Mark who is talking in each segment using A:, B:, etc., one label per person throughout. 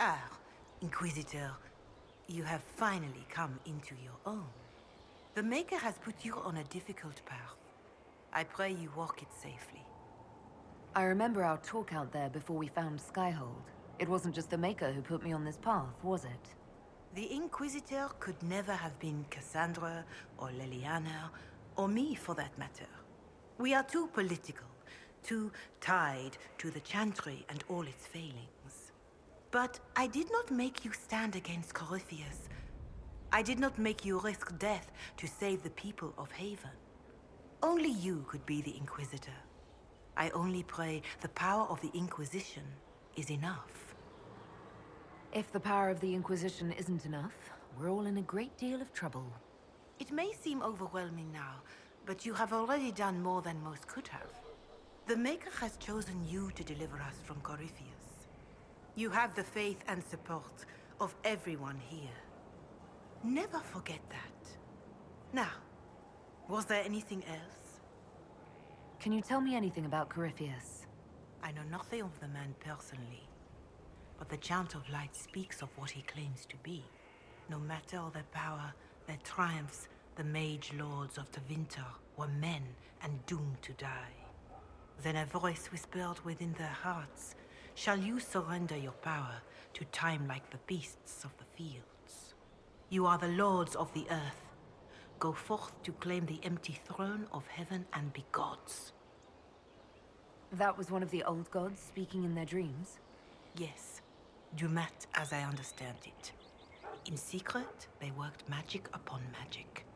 A: Ah, Inquisitor, you have finally come into your own. The Maker has put you on a difficult path. I pray you walk it safely.
B: I remember our talk out there before we found Skyhold. It wasn't just the Maker who put me on this path, was it?
A: The Inquisitor could never have been Cassandra, or Leliana, or me for that matter. We are too political, too tied to the Chantry and all its failings. But I did not make you stand against Corypheus. I did not make you risk death to save the people of Haven. Only you could be the Inquisitor. I only pray the power of the Inquisition is enough.
B: If the power of the Inquisition isn't enough, we're all in a great deal of trouble.
A: It may seem overwhelming now, but you have already done more than most could have. The Maker has chosen you to deliver us from Corypheus. You have the faith and support of everyone here. Never forget that. Now, was there anything else?
B: Can you tell me anything about Corypheus?
A: I know nothing of the man personally, but the Chant of Light speaks of what he claims to be. No matter their power, their triumphs, the mage lords of Tevinter were men and doomed to die. Then a voice whispered within their hearts, "Shall you surrender your power to time like the beasts of the fields? You are the lords of the earth. Go forth to claim the empty throne of heaven and be gods."
B: That was one of the old gods speaking in their dreams?
A: Yes, Dumat as I understand it. In secret, they worked magic upon magic.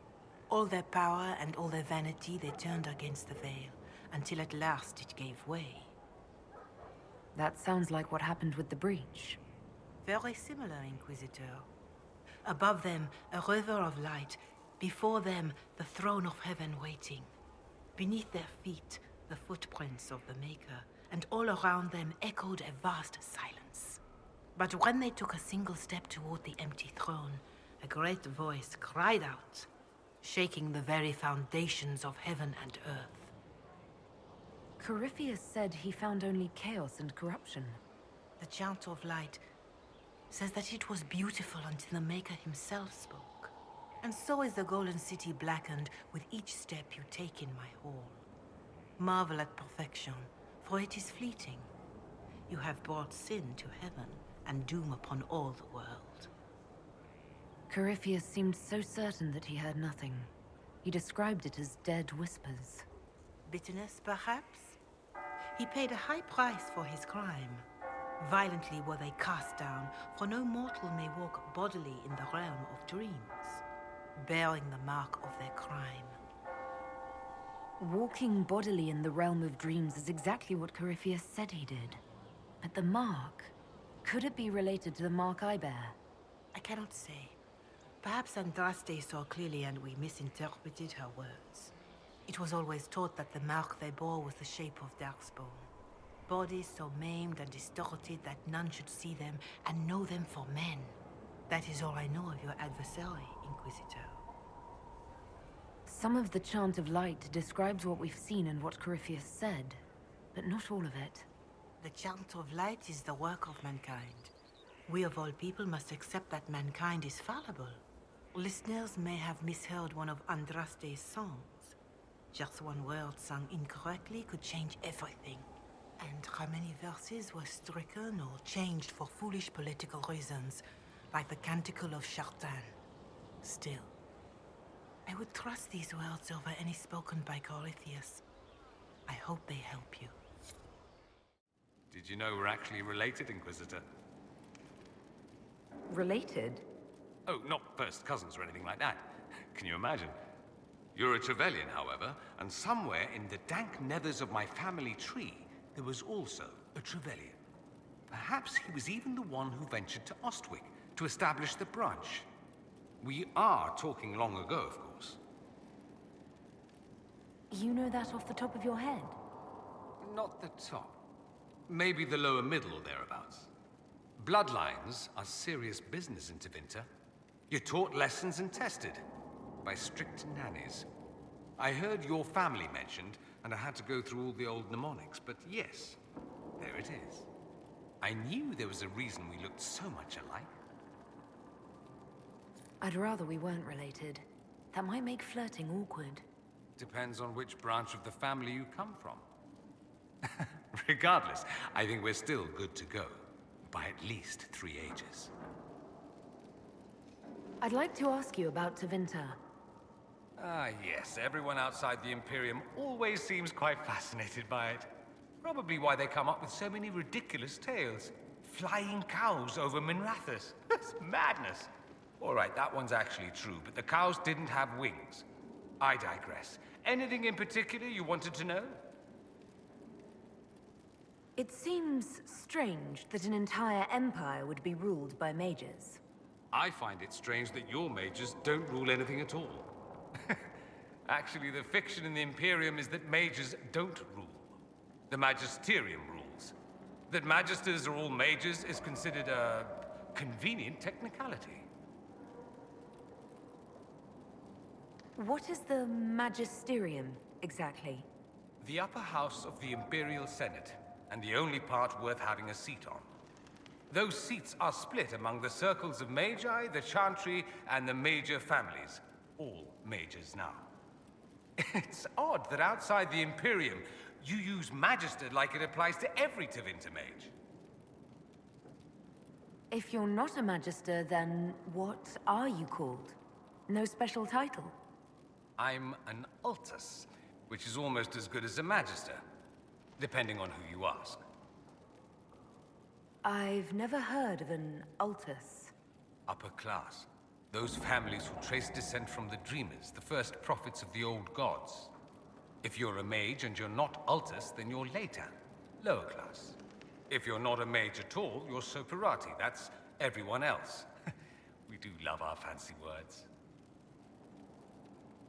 A: All their power and all their vanity they turned against the veil, until at last it gave way.
B: That sounds like what happened with the breach.
A: Very similar, Inquisitor. Above them, a river of light. Before them, the throne of heaven waiting. Beneath their feet, the footprints of the Maker, and all around them echoed a vast silence. But when they took a single step toward the empty throne, a great voice cried out, shaking the very foundations of heaven and earth.
B: Corypheus said he found only chaos and corruption.
A: The Chant of Light says that it was beautiful until the Maker himself spoke. And so is the Golden City blackened with each step you take in my hall. Marvel at perfection, for it is fleeting. You have brought sin to heaven and doom upon all the world.
B: Corypheus seemed so certain that he heard nothing. He described it as dead whispers.
A: Bitterness, perhaps? He paid a high price for his crime. Violently were they cast down, for no mortal may walk bodily in the realm of dreams, bearing the mark of their crime.
B: Walking bodily in the realm of dreams is exactly what Corypheus said he did. But the mark, could it be related to the mark I bear?
A: I cannot say. Perhaps Andraste saw clearly and we misinterpreted her words. It was always taught that the mark they bore was the shape of Darkspawn. Bodies so maimed and distorted that none should see them and know them for men. That is all I know of your adversary, Inquisitor.
B: Some of the Chant of Light describes what we've seen and what Corypheus said, but not all of it.
A: The Chant of Light is the work of mankind. We of all people must accept that mankind is fallible. Listeners may have misheard one of Andraste's songs. Just one word sung incorrectly could change everything. And how many verses were stricken or changed for foolish political reasons, like the Canticle of Chartan. Still, I would trust these words over any spoken by Corypheus. I hope they help you.
C: Did you know we're actually related, Inquisitor?
B: Related?
C: Oh, not first cousins or anything like that. Can you imagine? You're a Trevelyan, however, and somewhere in the dank nethers of my family tree, there was also a Trevelyan. Perhaps he was even the one who ventured to Ostwick to establish the branch. We are talking long ago, of course.
B: You know that off the top of your head?
C: Not the top. Maybe the lower middle or thereabouts. Bloodlines are serious business in Tevinter. You're taught lessons and tested by strict nannies. I heard your family mentioned, and I had to go through all the old mnemonics, but yes, there it is. I knew there was a reason we looked so much alike.
B: I'd rather we weren't related. That might make flirting awkward.
C: Depends on which branch of the family you come from. Regardless, I think we're still good to go. By at least 3 ages.
B: I'd like to ask you about Tevinter.
C: Ah, yes. Everyone outside the Imperium always seems quite fascinated by it. Probably why they come up with so many ridiculous tales. Flying cows over Minrathous. That's madness. All right, that one's actually true, but the cows didn't have wings. I digress. Anything in particular you wanted to know?
B: It seems strange that an entire empire would be ruled by mages.
C: I find it strange that your mages don't rule anything at all. Actually, the fiction in the Imperium is that mages don't rule. The Magisterium rules. That magisters are all mages is considered a convenient technicality.
B: What is the Magisterium, exactly?
C: The upper house of the Imperial Senate, and the only part worth having a seat on. Those seats are split among the circles of Magi, the Chantry, and the major families. All mages now. It's odd that outside the Imperium, you use Magister like it applies to every Tevinter mage.
B: If you're not a Magister, then what are you called? No special title?
C: I'm an Altus, which is almost as good as a Magister, depending on who you ask.
B: I've never heard of an Altus.
C: Upper class. Those families who trace descent from the Dreamers, the first prophets of the old gods. If you're a mage and you're not Altus, then you're later, lower class. If you're not a mage at all, you're Soperati. That's everyone else. We do love our fancy words.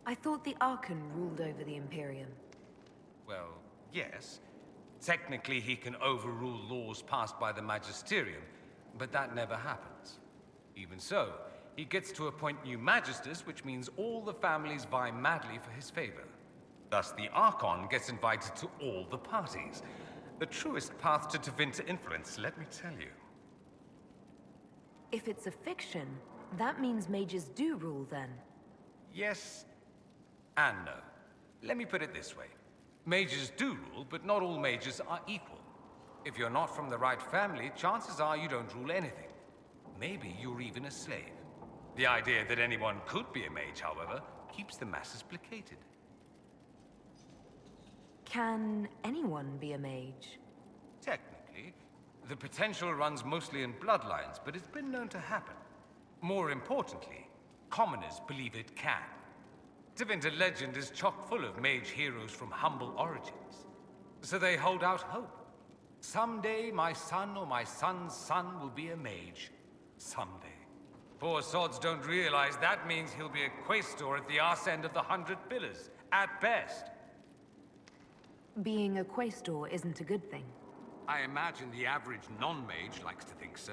B: I thought the Archon ruled over the Imperium.
C: Well, yes. Technically, he can overrule laws passed by the Magisterium, but that never happens. Even so, he gets to appoint new Magisters, which means all the families vie madly for his favor. Thus, the Archon gets invited to all the parties. The truest path to Tevinter influence, let me tell you.
B: If it's a fiction, that means mages do rule then.
C: Yes and no. Let me put it this way. Mages do rule, but not all mages are equal. If you're not from the right family, chances are you don't rule anything. Maybe you're even a slave. The idea that anyone could be a mage, however, keeps the masses placated.
B: Can anyone be a mage?
C: Technically, the potential runs mostly in bloodlines, but it's been known to happen. More importantly, commoners believe it can. Tevinter legend is chock full of mage heroes from humble origins. So they hold out hope. Someday my son or my son's son will be a mage. Someday. Poor sods don't realize that means he'll be a quaestor at the arse end of the 100 Pillars, at best.
B: Being a quaestor isn't a good thing.
C: I imagine the average non-mage likes to think so.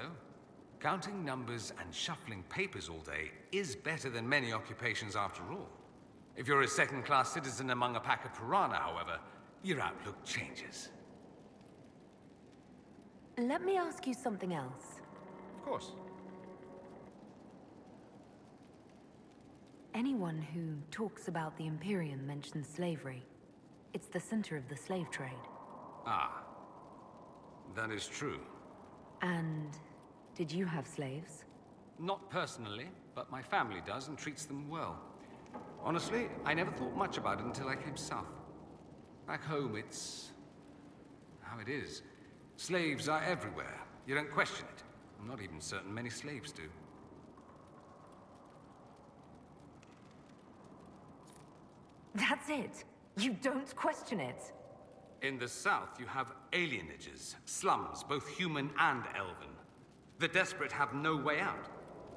C: Counting numbers and shuffling papers all day is better than many occupations after all. If you're a second-class citizen among a pack of piranha, however, your outlook changes.
B: Let me ask you something else.
C: Of course.
B: Anyone who talks about the Imperium mentions slavery. It's the center of the slave trade.
C: Ah. That is true.
B: And did you have slaves?
C: Not personally, but my family does and treats them well. Honestly, I never thought much about it until I came south. Back home, it's how it is. Slaves are everywhere. You don't question it. I'm not even certain many slaves do.
B: That's it. You don't question it.
C: In the south, you have alienages, slums, both human and elven. The desperate have no way out.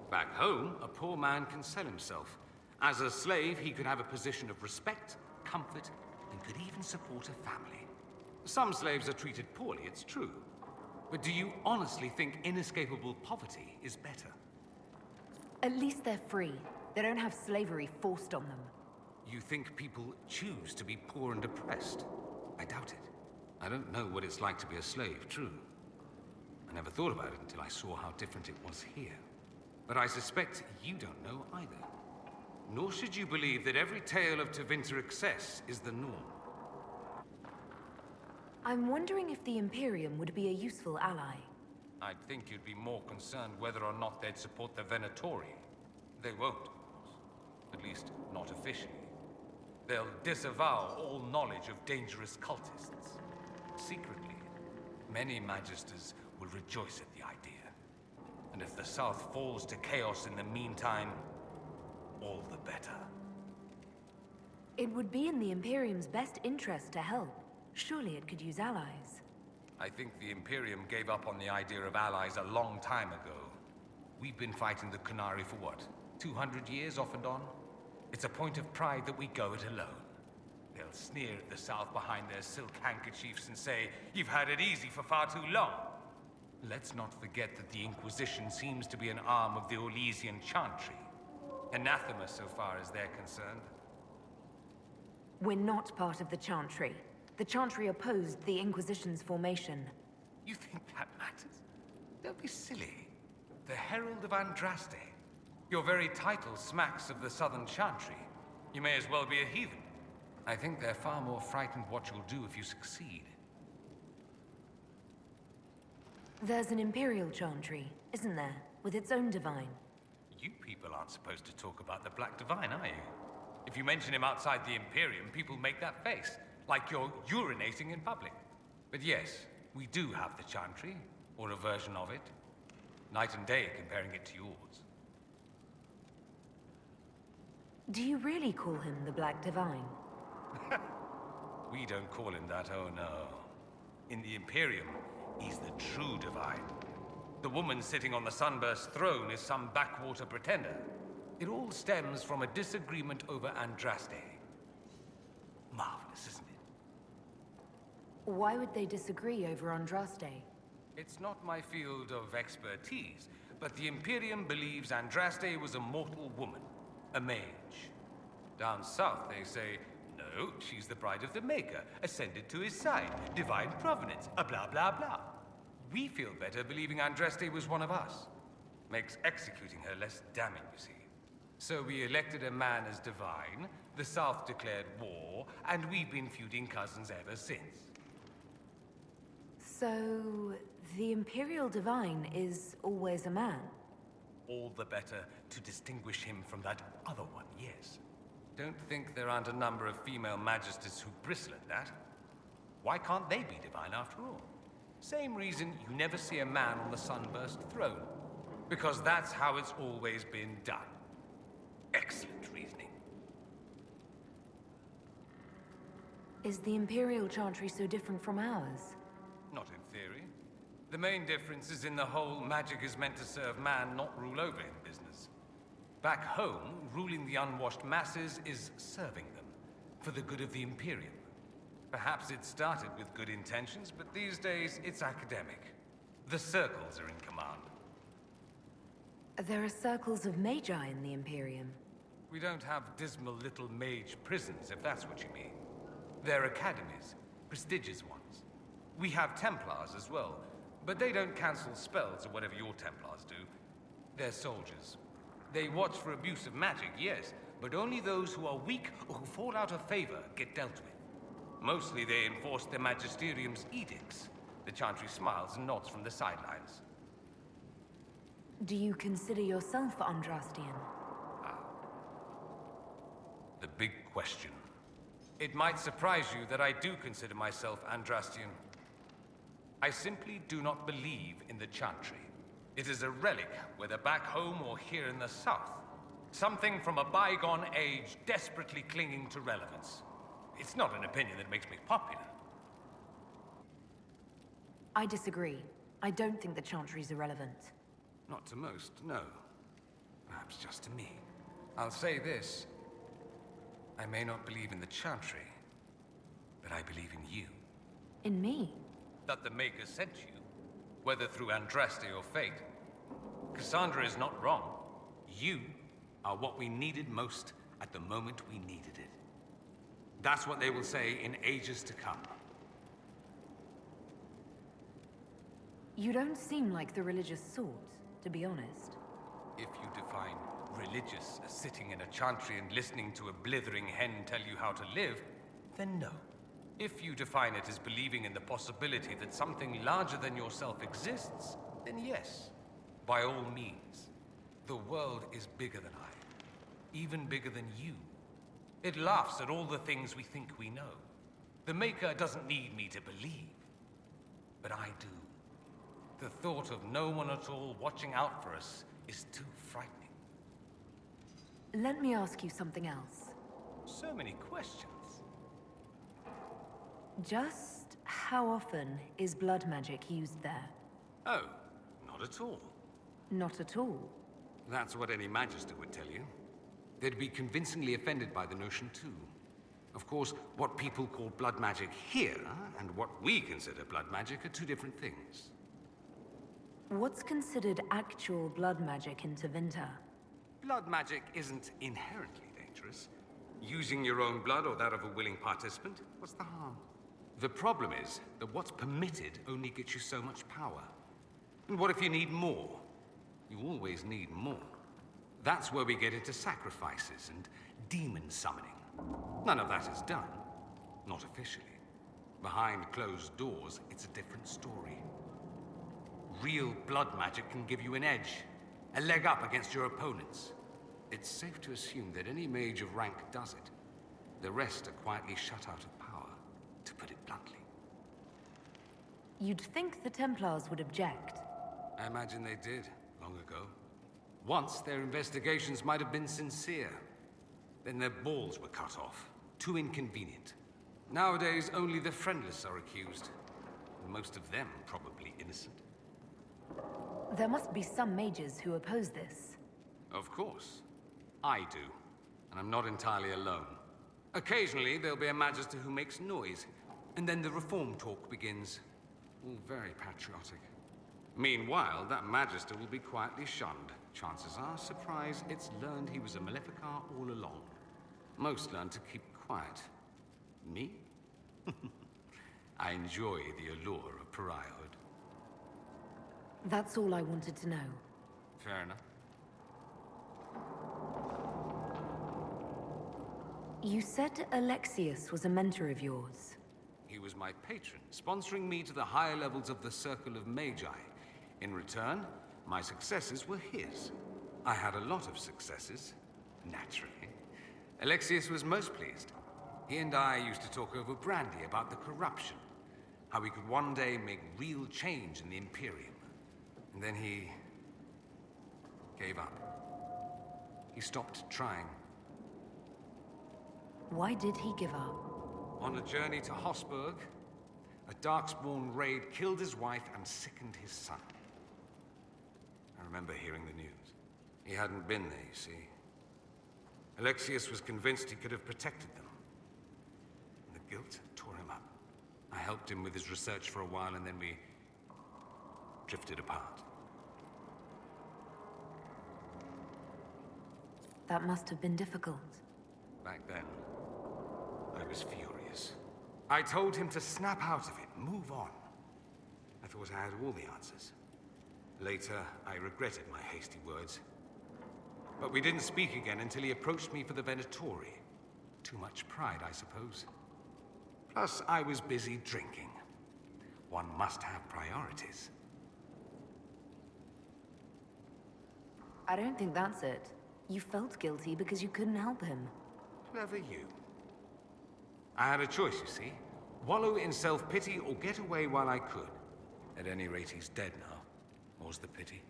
C: Back home, a poor man can sell himself. As a slave, he could have a position of respect, comfort, and could even support a family. Some slaves are treated poorly, it's true. But do you honestly think inescapable poverty is better?
B: At least they're free. They don't have slavery forced on them.
C: You think people choose to be poor and oppressed? I doubt it. I don't know what it's like to be a slave, true. I never thought about it until I saw how different it was here. But I suspect you don't know either. Nor should you believe that every tale of Tevinter excess is the norm.
B: I'm wondering if the Imperium would be a useful ally.
C: I'd think you'd be more concerned whether or not they'd support the Venatori. They won't, of course. At least, not officially. They'll disavow all knowledge of dangerous cultists. Secretly, many Magisters will rejoice at the idea. And if the South falls to chaos in the meantime, all the better.
B: It would be in the Imperium's best interest to help. Surely it could use allies.
C: I think the Imperium gave up on the idea of allies a long time ago. We've been fighting the Qunari for what, 200 years off and on? It's a point of pride that we go it alone. They'll sneer at the South behind their silk handkerchiefs and say, "You've had it easy for far too long." Let's not forget that the Inquisition seems to be an arm of the Orlesian Chantry. Anathema so far as they're concerned.
B: We're not part of the Chantry. The Chantry opposed the Inquisition's formation.
C: You think that matters? Don't be silly. The Herald of Andraste. Your very title smacks of the Southern Chantry. You may as well be a heathen. I think they're far more frightened what you'll do if you succeed.
B: There's an Imperial Chantry, isn't there? With its own divine.
C: You people aren't supposed to talk about the Black Divine, are you? If you mention him outside the Imperium, people make that face, like you're urinating in public. But yes, we do have the Chantry, or a version of it. Night and day comparing it to yours.
B: Do you really call him the Black Divine?
C: We don't call him that, oh no. In the Imperium, he's the true divine. The woman sitting on the Sunburst throne is some backwater pretender. It all stems from a disagreement over Andraste. Marvelous, isn't it?
B: Why would they disagree over Andraste?
C: It's not my field of expertise, but the Imperium believes Andraste was a mortal woman, a mage. Down south, they say, no, she's the bride of the Maker, ascended to his side, divine provenance, a blah blah blah. We feel better believing Andraste was one of us. Makes executing her less damning, you see. So we elected a man as divine, the South declared war, and we've been feuding cousins ever since.
B: So, the Imperial Divine is always a man?
C: All the better to distinguish him from that other one, yes. Don't think there aren't a number of female magisters who bristle at that. Why can't they be divine after all? Same reason you never see a man on the Sunburst throne. Because that's how it's always been done. Excellent reasoning.
B: Is the Imperial Chantry so different from ours?
C: Not in theory. The main difference is in the whole magic is meant to serve man, not rule over him business. Back home, ruling the unwashed masses is serving them, for the good of the Imperium. Perhaps it started with good intentions, but these days it's academic. The circles are in command.
B: There are circles of magi in the Imperium.
C: We don't have dismal little mage prisons, if that's what you mean. They're academies, prestigious ones. We have Templars as well, but they don't cancel spells or whatever your Templars do. They're soldiers. They watch for abuse of magic, yes, but only those who are weak or who fall out of favor get dealt with. Mostly they enforce the Magisterium's edicts. The Chantry smiles and nods from the sidelines.
B: Do you consider yourself Andrastian?
C: The big question. It might surprise you that I do consider myself Andrastian. I simply do not believe in the Chantry. It is a relic, whether back home or here in the south. Something from a bygone age desperately clinging to relevance. It's not an opinion that makes me popular.
B: I disagree. I don't think the Chantry's irrelevant.
C: Not to most, no. Perhaps just to me. I'll say this. I may not believe in the Chantry, but I believe in you.
B: In me?
C: That the Maker sent you, whether through Andraste or fate. Cassandra is not wrong. You are what we needed most at the moment we needed it. That's what they will say in ages to come.
B: You don't seem like the religious sort, to be honest.
C: If you define religious as sitting in a chantry and listening to a blithering hen tell you how to live, then no. If you define it as believing in the possibility that something larger than yourself exists, then yes, by all means. The world is bigger than I, even bigger than you. It laughs at all the things we think we know. The Maker doesn't need me to believe, but I do. The thought of no one at all watching out for us is too frightening.
B: Let me ask you something else.
C: So many questions.
B: Just how often is blood magic used there?
C: Oh, not at all.
B: Not at all.
C: That's what any Magister would tell you. They'd be convincingly offended by the notion too. Of course, what people call blood magic here, and what we consider blood magic, are two different things.
B: What's considered actual blood magic in Tevinter?
C: Blood magic isn't inherently dangerous. Using your own blood or that of a willing participant, what's the harm? The problem is that what's permitted only gets you so much power. And what if you need more? You always need more. That's where we get into sacrifices and demon summoning. None of that is done. Not officially. Behind closed doors, it's a different story. Real blood magic can give you an edge, a leg up against your opponents. It's safe to assume that any mage of rank does it. The rest are quietly shut out of power, to put it bluntly.
B: You'd think the Templars would object.
C: I imagine they did, long ago. Once, their investigations might have been sincere. Then their balls were cut off. Too inconvenient. Nowadays, only the friendless are accused. And most of them probably innocent.
B: There must be some mages who oppose this.
C: Of course. I do. And I'm not entirely alone. Occasionally, there'll be a Magister who makes noise. And then the reform talk begins. All very patriotic. Meanwhile, that Magister will be quietly shunned. Chances are, surprise, it's learned he was a Maleficar all along. Most learn to keep quiet. Me? I enjoy the allure of pariahhood.
B: That's all I wanted to know.
C: Fair enough.
B: You said Alexius was a mentor of yours.
C: He was my patron, sponsoring me to the higher levels of the Circle of Magi. In return, my successes were his. I had a lot of successes, naturally. Alexius was most pleased. He and I used to talk over brandy about the corruption, how we could one day make real change in the Imperium. And then he gave up. He stopped trying.
B: Why did he give up?
C: On a journey to Hossberg, a Darkspawn raid killed his wife and sickened his son. I remember hearing the news. He hadn't been there, you see. Alexius was convinced he could have protected them. And the guilt tore him up. I helped him with his research for a while, and then we drifted apart.
B: That must have been difficult.
C: Back then, I was furious. I told him to snap out of it, move on. I thought I had all the answers. Later, I regretted my hasty words. But we didn't speak again until he approached me for the Venatori. Too much pride, I suppose. Plus, I was busy drinking. One must have priorities.
B: I don't think that's it. You felt guilty because you couldn't help him.
C: Clever you. I had a choice, you see. Wallow in self-pity or get away while I could. At any rate, he's dead now. More's the pity.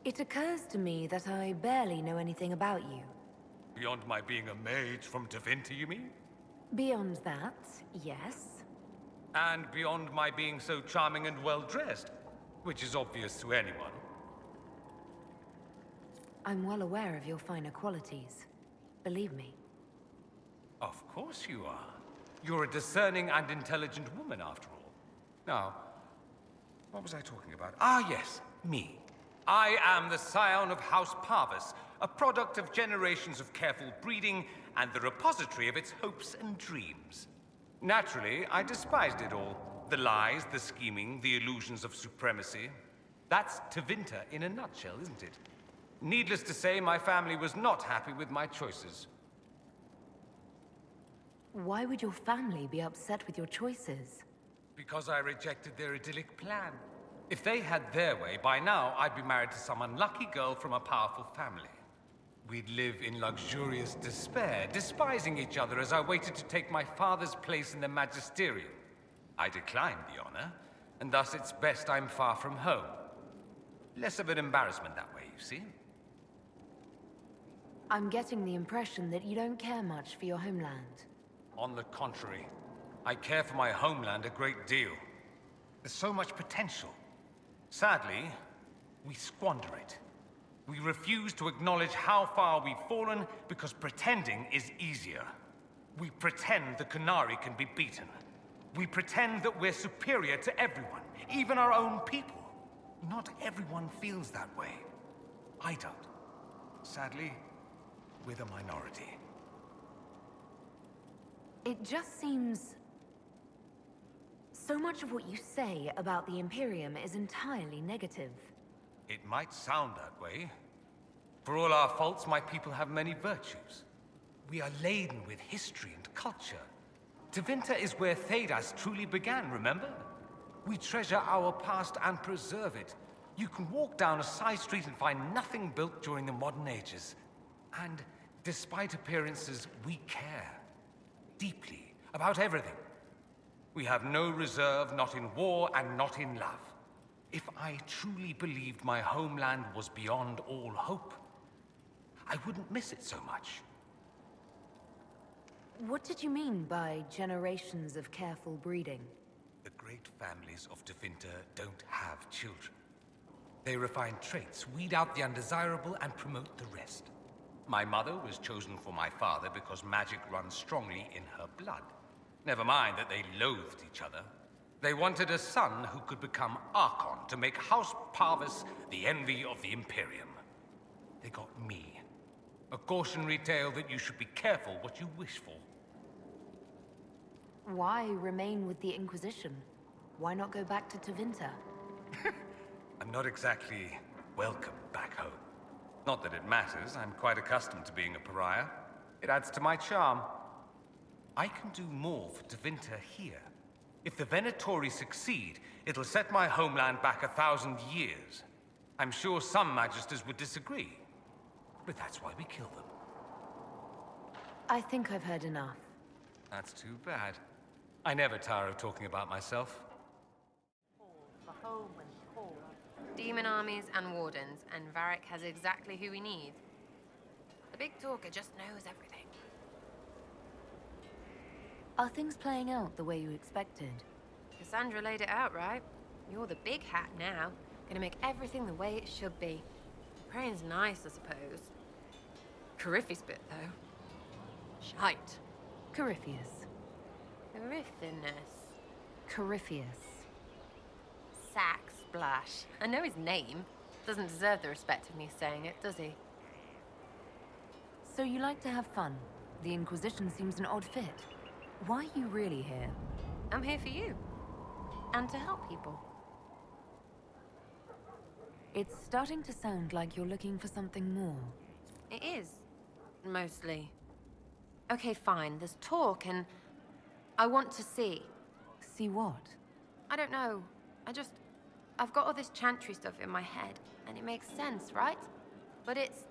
B: It occurs to me that I barely know anything about you.
C: Beyond my being a mage from Tevinter, you mean?
B: Beyond that, yes.
C: And beyond my being so charming and well-dressed, which is obvious to anyone.
B: I'm well aware of your finer qualities. Believe me.
C: Of course you are. You're a discerning and intelligent woman, after all. Now, what was I talking about? Ah, yes, me. I am the scion of House Parvis, a product of generations of careful breeding and the repository of its hopes and dreams. Naturally, I despised it all. The lies, the scheming, the illusions of supremacy. That's Tevinter in a nutshell, isn't it? Needless to say, my family was not happy with my choices.
B: Why would your family be upset with your choices?
C: Because I rejected their idyllic plan. If they had their way, by now I'd be married to some unlucky girl from a powerful family. We'd live in luxurious despair, despising each other as I waited to take my father's place in the magisterium. I declined the honor, and thus it's best I'm far from home. Less of an embarrassment that way, you see?
B: I'm getting the impression that you don't care much for your homeland.
C: On the contrary, I care for my homeland a great deal. There's so much potential. Sadly, we squander it. We refuse to acknowledge how far we've fallen because pretending is easier. We pretend the Canary can be beaten. We pretend that we're superior to everyone, even our own people. Not everyone feels that way. I don't. Sadly, we're the minority.
B: It just seems... So much of what you say about the Imperium is entirely negative.
C: It might sound that way. For all our faults, my people have many virtues. We are laden with history and culture. Tevinter is where Thedas truly began, remember? We treasure our past and preserve it. You can walk down a side street and find nothing built during the modern ages. And despite appearances, we care. Deeply. About everything. We have no reserve, not in war and not in love. If I truly believed my homeland was beyond all hope, I wouldn't miss it so much.
B: What did you mean by generations of careful breeding?
C: The great families of Tevinter don't have children. They refine traits, weed out the undesirable, and promote the rest. My mother was chosen for my father because magic runs strongly in her blood. Never mind that they loathed each other. They wanted a son who could become Archon to make House Parvis the envy of the Imperium. They got me. A cautionary tale that you should be careful what you wish for.
B: Why remain with the Inquisition? Why not go back to Tevinter?
C: I'm not exactly welcome back home. Not that it matters, I'm quite accustomed to being a pariah. It adds to my charm. I can do more for Tevinter here. If the Venatori succeed, it'll set my homeland back 1,000 years. I'm sure some magisters would disagree, but that's why we kill them.
B: I think I've heard enough.
C: That's too bad. I never tire of talking about myself.
D: Demon armies and wardens, and Varric has exactly who we need. The big talker just knows everything.
B: Are things playing out the way you expected?
D: Cassandra laid it out, right? You're the big hat now. Gonna make everything the way it should be. Praying's nice, I suppose. Corypheus bit, though. Shite.
B: Corypheus.
D: Corypheus.
B: Corypheus.
D: Sack Splash. I know his name. Doesn't deserve the respect of me saying it, does he?
B: So you like to have fun. The Inquisition seems an odd fit. Why are you really here?
D: I'm here for you. And to help people.
B: It's starting to sound like you're looking for something more.
D: It is. Mostly. Okay, fine. There's talk and... I want to see.
B: See what?
D: I don't know. I've got all this chantry stuff in my head, and it makes sense, right? But it's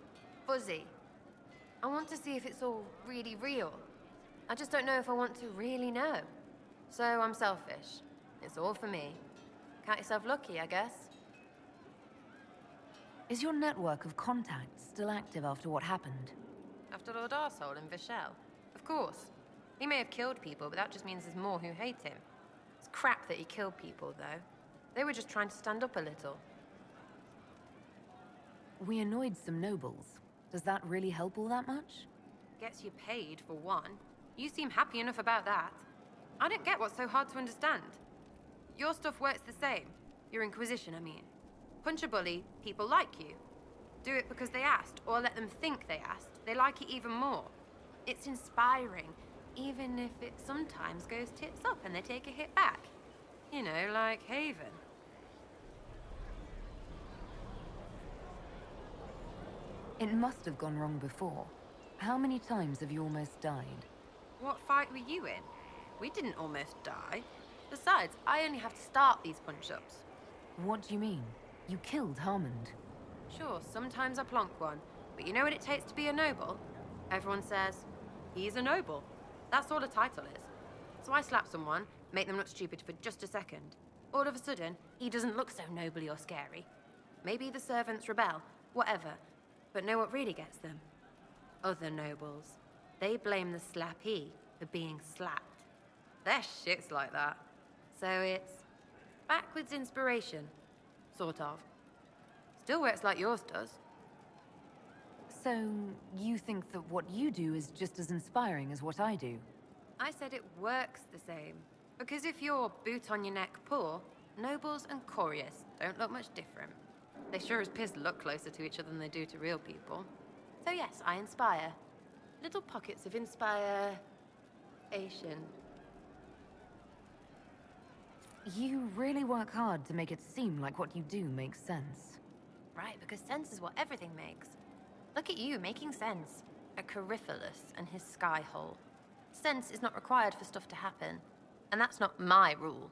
D: fuzzy. I want to see if it's all really real. I just don't know if I want to really know. So I'm selfish. It's all for me. Count yourself lucky, I guess.
B: Is your network of contacts still active after what happened?
D: After Lord Arsehole and Vishel? Of course. He may have killed people, but that just means there's more who hate him. It's crap that he killed people, though. They were just trying to stand up a little.
B: We annoyed some nobles. Does that really help all that much?
D: Gets you paid, for one. You seem happy enough about that. I don't get what's so hard to understand. Your stuff works the same. Your Inquisition, I mean. Punch a bully, people like you. Do it because they asked, or let them think they asked. They like it even more. It's inspiring, even if it sometimes goes tits up and they take a hit back. You know, like Haven.
B: It must have gone wrong before. How many times have you almost died?
D: What fight were you in? We didn't almost die. Besides, I only have to start these punch-ups.
B: What do you mean? You killed Harmond.
D: Sure, sometimes I plonk one, but you know what it takes to be a noble? Everyone says, he's a noble. That's all a title is. So I slap someone, make them look stupid for just a second. All of a sudden, he doesn't look so nobly or scary. Maybe the servants rebel, whatever. But know what really gets them? Other nobles. They blame the slappee for being slapped. Their shit's like that. So it's backwards inspiration. Sort of. Still works like yours does.
B: So, you think that what you do is just as inspiring as what I do?
D: I said it works the same. Because if you're boot on your neck poor, nobles and courtiers don't look much different. They sure as piss look closer to each other than they do to real people. So yes, I inspire. Little pockets of inspiration.
B: You really work hard to make it seem like what you do makes sense.
D: Right, because sense is what everything makes. Look at you, making sense. A Coryphilus and his sky hole. Sense is not required for stuff to happen. And that's not my rule.